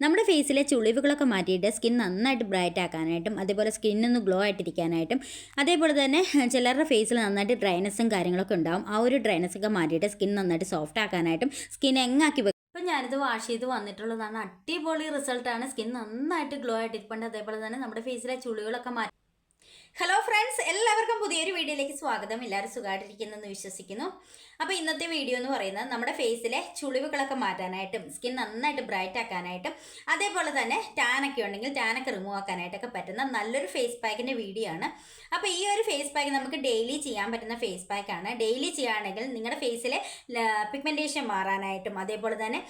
നമ്മുടെ ഫേസിലെ ചുളിവുകളൊക്കെ മാറ്റിയിട്ട് സ്കിൻ നന്നായിട്ട് ബ്രൈറ്റ് ആക്കാനായിട്ടും അതേപോലെ സ്കിന്നൊന്ന് ഗ്ലോ ആയിട്ടിരിക്കാനായിട്ടും അതേപോലെ തന്നെ ചിലരുടെ ഫേസിൽ നന്നായിട്ട് ഡ്രൈനസ്സും കാര്യങ്ങളൊക്കെ ഉണ്ടാവും. ആ ഒരു ഡ്രൈനസ്സൊക്കെ മാറ്റിയിട്ട് സ്കിൻ നന്നായിട്ട് സോഫ്റ്റ് ആക്കാനായിട്ടും സ്കിൻ എങ്ങാക്കി വെക്കും. ഇപ്പം ഞാനിത് വാഷ് ചെയ്ത് വന്നിട്ടുള്ളതാണ്. അടിപൊളി റിസൾട്ടാണ്. സ്കിൻ നന്നായിട്ട് ഗ്ലോ ആയിട്ടിരിപ്പുണ്ട്. അതേപോലെ തന്നെ നമ്മുടെ ഫേസിലെ ചുളികളൊക്കെ മാറ്റി. ഹലോ ഫ്രണ്ട്സ്, എല്ലാവർക്കും പുതിയൊരു വീഡിയോയിലേക്ക് സ്വാഗതം. എല്ലാവരും സുഖമായിട്ടിരിക്കുന്നെന്ന് വിശ്വസിക്കുന്നു. അപ്പോൾ ഇന്നത്തെ വീഡിയോ എന്ന് പറയുന്നത് നമ്മുടെ ഫേസിലെ ചുളിവുകളൊക്കെ മാറ്റാനായിട്ടും സ്കിൻ നന്നായിട്ട് ബ്രൈറ്റ് ആക്കാനായിട്ടും അതേപോലെ തന്നെ ടാനൊക്കെ ഉണ്ടെങ്കിൽ ടാനൊക്കെ റിമൂവ് ആക്കാനായിട്ടൊക്കെ പറ്റുന്ന നല്ലൊരു ഫേസ് പാക്കിൻ്റെ വീഡിയോ ആണ്. അപ്പോൾ ഈ ഒരു ഫേസ് പാക്ക് നമുക്ക് ഡെയിലി ചെയ്യാൻ പറ്റുന്ന ഫേസ് പാക്കാണ്. ഡെയിലി ചെയ്യുകയാണെങ്കിൽ നിങ്ങളുടെ ഫേസിലെ പിഗ്മെൻറ്റേഷൻ മാറാനായിട്ടും അതേപോലെ തന്നെ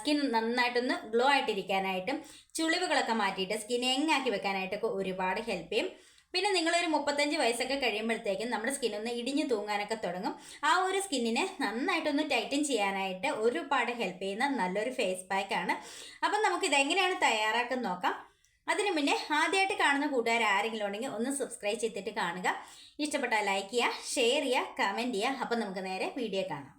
സ്കിൻ നന്നായിട്ടൊന്ന് ഗ്ലോ ആയിട്ടിരിക്കാനായിട്ടും ചുളിവുകളൊക്കെ മാറ്റിയിട്ട് സ്കിൻ എങ്ങാക്കി വെക്കാനായിട്ടൊക്കെ ഒരുപാട് ഹെൽപ്പ് ചെയ്യും. പിന്നെ നിങ്ങളൊരു 35 വയസ്സൊക്കെ കഴിയുമ്പോഴത്തേക്കും നമ്മുടെ സ്കിന്നൊന്ന് ഇടിഞ്ഞു തൂങ്ങാനൊക്കെ തുടങ്ങും. ആ ഒരു സ്കിന്നിനെ നന്നായിട്ടൊന്ന് ടൈറ്റൻ ചെയ്യാനായിട്ട് ഒരുപാട് ഹെൽപ്പ് ചെയ്യുന്ന നല്ലൊരു ഫേസ് പാക്കാണ്. അപ്പം നമുക്കിതെങ്ങനെയാണ് തയ്യാറാക്കുന്നത് നോക്കാം. അതിന് മുന്നേ ആദ്യമായിട്ട് കാണുന്ന കൂട്ടുകാർ ആരെങ്കിലും ഉണ്ടെങ്കിൽ ഒന്ന് സബ്സ്ക്രൈബ് ചെയ്തിട്ട് കാണുക. ഇഷ്ടപ്പെട്ടാൽ ലൈക്ക് ചെയ്യുക, ഷെയർ ചെയ്യുക, കമൻറ്റ് ചെയ്യുക. അപ്പം നമുക്ക് നേരെ വീഡിയോ കാണാം.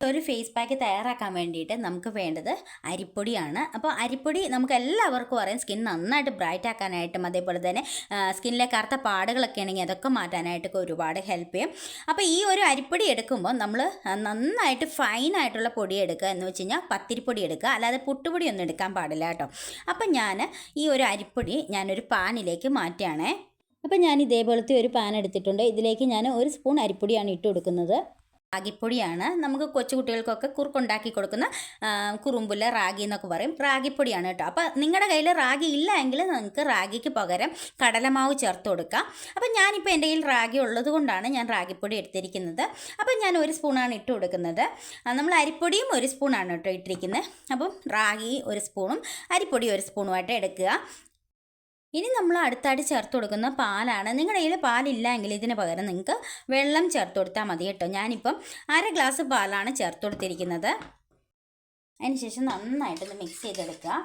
ഒരു ഫേസ് പാക്ക് തയ്യാറാക്കാൻ വേണ്ടിയിട്ട് നമുക്ക് വേണ്ടത് അരിപ്പൊടിയാണ്. അപ്പോൾ അരിപ്പൊടി നമുക്ക് എല്ലാവർക്കും അറിയാം സ്കിൻ നന്നായിട്ട് ബ്രൈറ്റ് ആക്കാനായിട്ടും അതേപോലെ തന്നെ സ്കിന്നിലെ കറുത്ത പാടുകളൊക്കെ ആണെങ്കിൽ അതൊക്കെ മാറ്റാനായിട്ടൊക്കെ ഒരുപാട് ഹെൽപ്പ് ചെയ്യും. അപ്പോൾ ഈ ഒരു അരിപ്പൊടി എടുക്കുമ്പോൾ നമ്മൾ നന്നായിട്ട് ഫൈനായിട്ടുള്ള പൊടി എടുക്കുക. എന്ന് വെച്ച് കഴിഞ്ഞാൽ പത്തിരിപ്പൊടി എടുക്കുക, അല്ലാതെ പുട്ടുപൊടി ഒന്നും എടുക്കാൻ പാടില്ല കേട്ടോ. അപ്പം ഞാൻ ഈ ഒരു അരിപ്പൊടി ഞാനൊരു പാനിലേക്ക് മാറ്റുകയാണേ. അപ്പം ഞാൻ ഇതേപോലത്തെ ഒരു പാൻ എടുത്തിട്ടുണ്ട്. ഇതിലേക്ക് ഞാൻ 1 സ്പൂൺ അരിപ്പൊടിയാണ് ഇട്ട് കൊടുക്കുന്നത്. റാഗിപ്പൊടിയാണ്. നമുക്ക് കൊച്ചുകുട്ടികൾക്കൊക്കെ കുറുക്കുണ്ടാക്കി കൊടുക്കുന്ന കുറുമ്പുല്ല റാഗി എന്നൊക്കെ പറയും. റാഗിപ്പൊടിയാണ് കേട്ടോ. അപ്പോൾ നിങ്ങളുടെ കയ്യിൽ റാഗി ഇല്ല എങ്കിൽ നിങ്ങൾക്ക് റാഗിക്ക് പകരം കടലമാവ് ചേർത്ത് കൊടുക്കാം. അപ്പം ഞാനിപ്പോൾ എൻ്റെ കയ്യിൽ റാഗി ഉള്ളത് കൊണ്ടാണ് ഞാൻ റാഗിപ്പൊടി എടുത്തിരിക്കുന്നത്. അപ്പം ഞാൻ 1 സ്പൂണാണ് ഇട്ട് കൊടുക്കുന്നത്. നമ്മൾ അരിപ്പൊടിയും 1 സ്പൂണാണ് കേട്ടോ ഇട്ടിരിക്കുന്നത്. അപ്പം റാഗി 1 സ്പൂണും അരിപ്പൊടി 1 സ്പൂണുമായിട്ട് എടുക്കുക. ഇനി നമ്മൾ അടുത്തായിട്ട് ചേർത്ത് കൊടുക്കുന്ന പാലാണ്. നിങ്ങളുടെ കയ്യിൽ പാലില്ല എങ്കിൽ ഇതിന് പകരം നിങ്ങൾക്ക് വെള്ളം ചേർത്ത് കൊടുത്താൽ മതി കേട്ടോ. ഞാനിപ്പം 1/2 ഗ്ലാസ് പാലാണ് ചേർത്ത് കൊടുത്തിരിക്കുന്നത്. അതിനുശേഷം നന്നായിട്ടൊന്ന് മിക്സ് ചെയ്തെടുക്കുക.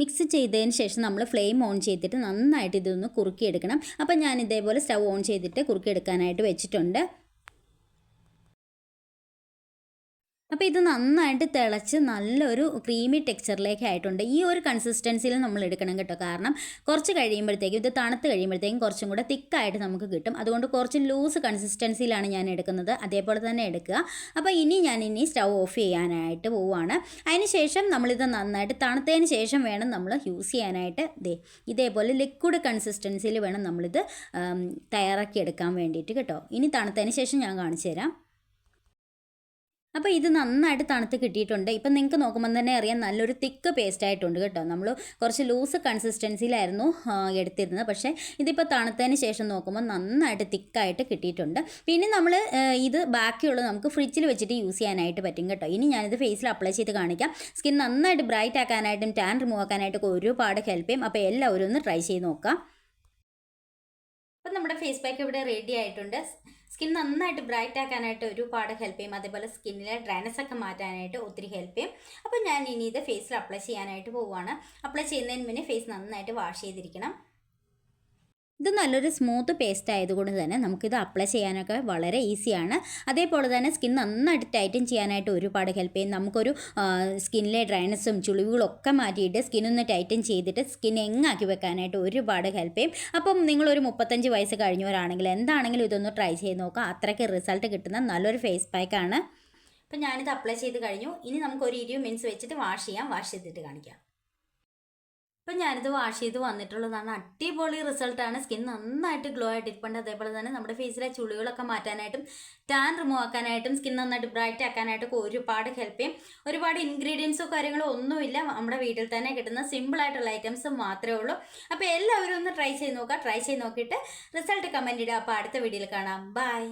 മിക്സ് ചെയ്തതിന് ശേഷം നമ്മൾ ഫ്ലെയിം ഓൺ ചെയ്തിട്ട് നന്നായിട്ട് ഇതൊന്ന് കുറുക്കിയെടുക്കണം. അപ്പം ഞാൻ ഇതേപോലെ സ്റ്റവ് ഓൺ ചെയ്തിട്ട് കുറുക്കിയെടുക്കാനായിട്ട് വെച്ചിട്ടുണ്ട്. അപ്പോൾ ഇത് നന്നായിട്ട് തിളച്ച് നല്ലൊരു ക്രീമി ടെക്സ്ചറിലേക്ക് ആയിട്ടുണ്ട്. ഈ ഒരു കൺസിസ്റ്റൻസിയിൽ നമ്മൾ എടുക്കണം കേട്ടോ. കാരണം കുറച്ച് കഴിയുമ്പോഴത്തേക്കും ഇത് തണുത്ത് കഴിയുമ്പോഴത്തേക്കും കുറച്ചും കൂടെ തിക്കായിട്ട് നമുക്ക് കിട്ടും. അതുകൊണ്ട് കുറച്ച് ലൂസ് കൺസിസ്റ്റൻസിയിലാണ് ഞാൻ എടുക്കുന്നത്. അതേപോലെ തന്നെ എടുക്കുക. അപ്പോൾ ഇനി സ്റ്റൗ ഓഫ് ചെയ്യാനായിട്ട് പോവുകയാണ്. അതിന് ശേഷം നമ്മളിത് നന്നായിട്ട് തണുത്തതിന് ശേഷം വേണം നമ്മൾ യൂസ് ചെയ്യാനായിട്ട്. ഇതേപോലെ ലിക്വിഡ് കൺസിസ്റ്റൻസിയിൽ വേണം നമ്മളിത് തയ്യാറാക്കി എടുക്കാൻ വേണ്ടിയിട്ട് കേട്ടോ. ഇനി തണുത്തതിന് ശേഷം ഞാൻ കാണിച്ചു തരാം. അപ്പോൾ ഇത് നന്നായിട്ട് തണുത്ത് കിട്ടിയിട്ടുണ്ട്. ഇപ്പം നിങ്ങൾക്ക് നോക്കുമ്പോൾ തന്നെ അറിയാം നല്ലൊരു തിക്ക് പേസ്റ്റ് ആയിട്ടുണ്ട് കേട്ടോ. നമ്മൾ കുറച്ച് ലൂസ് കൺസിസ്റ്റൻസിയിലായിരുന്നു എടുത്തിരുന്നത്. പക്ഷേ ഇതിപ്പോൾ തണുത്തതിന് ശേഷം നോക്കുമ്പോൾ നന്നായിട്ട് തിക്കായിട്ട് കിട്ടിയിട്ടുണ്ട്. പിന്നെ നമ്മൾ ഇത് ബാക്കിയുള്ളത് നമുക്ക് ഫ്രിഡ്ജിൽ വെച്ചിട്ട് യൂസ് ചെയ്യാനായിട്ട് പറ്റും കേട്ടോ. ഇനി ഞാനിത് ഫേസിൽ അപ്ലൈ ചെയ്ത് കാണിക്കാം. സ്കിൻ നന്നായിട്ട് ബ്രൈറ്റ് ആക്കാനായിട്ടും ടാൻ റിമൂവ് ആക്കാനായിട്ടൊക്കെ ഒരുപാട് ഹെൽപ്പ് ചെയ്യും. അപ്പോൾ എല്ലാവരും ഒന്ന് ട്രൈ ചെയ്ത് നോക്കാം. അപ്പം നമ്മുടെ ഫേസ് പാക്ക് ഇവിടെ റെഡി ആയിട്ടുണ്ട്. സ്കിൻ നന്നായിട്ട് ബ്രൈറ്റ് ആക്കാനായിട്ട് ഒരുപാട് ഹെൽപ്പ് ചെയ്യും. അതേപോലെ സ്കിന്നിലെ ഡ്രൈനസ് ഒക്കെ മാറ്റാനായിട്ട് ഒത്തിരി ഹെൽപ്പ് ചെയ്യും. അപ്പോൾ ഞാൻ ഇനി ഇത് ഫേസിൽ അപ്ലൈ ചെയ്യാനായിട്ട് പോവുകയാണ്. അപ്ലൈ ചെയ്യുന്നതിന് മുന്നേ ഫേസ് നന്നായിട്ട് വാഷ് ചെയ്തിരിക്കണം. ഇത് നല്ലൊരു സ്മൂത്ത് പേസ്റ്റ് ആയതുകൊണ്ട് തന്നെ നമുക്കിത് അപ്ലൈ ചെയ്യാനൊക്കെ വളരെ ഈസിയാണ്. അതേപോലെ തന്നെ സ്കിൻ നന്നായിട്ട് ടൈറ്റൻ ചെയ്യാനായിട്ട് ഒരുപാട് ഹെൽപ്പ് ചെയ്യും. നമുക്കൊരു സ്കിന്നിലെ ഡ്രൈനസും ചുളിവുകളൊക്കെ മാറ്റിയിട്ട് സ്കിന്നൊന്ന് ടൈറ്റൻ ചെയ്തിട്ട് സ്കിൻ എങ്ങാക്കി വെക്കാനായിട്ട് ഒരുപാട് ഹെൽപ്പ് ചെയ്യും. അപ്പം നിങ്ങളൊരു 35 വയസ്സ് കഴിഞ്ഞവരാണെങ്കിൽ എന്താണെങ്കിലും ഇതൊന്ന് ട്രൈ ചെയ്ത് നോക്കുക. അത്രയ്ക്ക് റിസൾട്ട് കിട്ടുന്ന നല്ലൊരു ഫേസ് പാക്കാണ്. അപ്പം ഞാനിത് അപ്ലൈ ചെയ്ത് കഴിഞ്ഞു. ഇനി നമുക്കൊരു 20 മിനിറ്റ്സ് വെച്ചിട്ട് വാഷ് ചെയ്യാം. വാഷ് ചെയ്തിട്ട് കാണിക്കാം. അപ്പം ഞാനിത് വാഷ് ചെയ്ത് വന്നിട്ടുള്ളതാണ്. അടിപൊളി റിസൾട്ടാണ്. സ്കിൻ നന്നായിട്ട് ഗ്ലോ ആയിട്ടിരിപ്പുണ്ട്. അതേപോലെ തന്നെ നമ്മുടെ ഫേസിലെ ചുളികളൊക്കെ മാറ്റാനായിട്ടും ടാൻ റിമൂവ് ആക്കാനായിട്ടും സ്കിൻ നന്നായിട്ട് ബ്രൈറ്റ് ആക്കാനായിട്ടൊക്കെ ഒരുപാട് ഹെൽപ്പ് ചെയ്യും. ഒരുപാട് ഇൻഗ്രീഡിയൻസോ കാര്യങ്ങളോ ഒന്നുമില്ല. നമ്മുടെ വീട്ടിൽ തന്നെ കിട്ടുന്ന സിമ്പിളായിട്ടുള്ള ഐറ്റംസ് മാത്രമേ ഉള്ളൂ. അപ്പോൾ എല്ലാവരും ഒന്ന് ട്രൈ ചെയ്ത് നോക്കുക. ട്രൈ ചെയ്ത് നോക്കിയിട്ട് റിസൾട്ട് കമൻറ്റ് ഇടുക. അപ്പോൾ അടുത്ത വീഡിയോയിൽ കാണാം. ബൈ.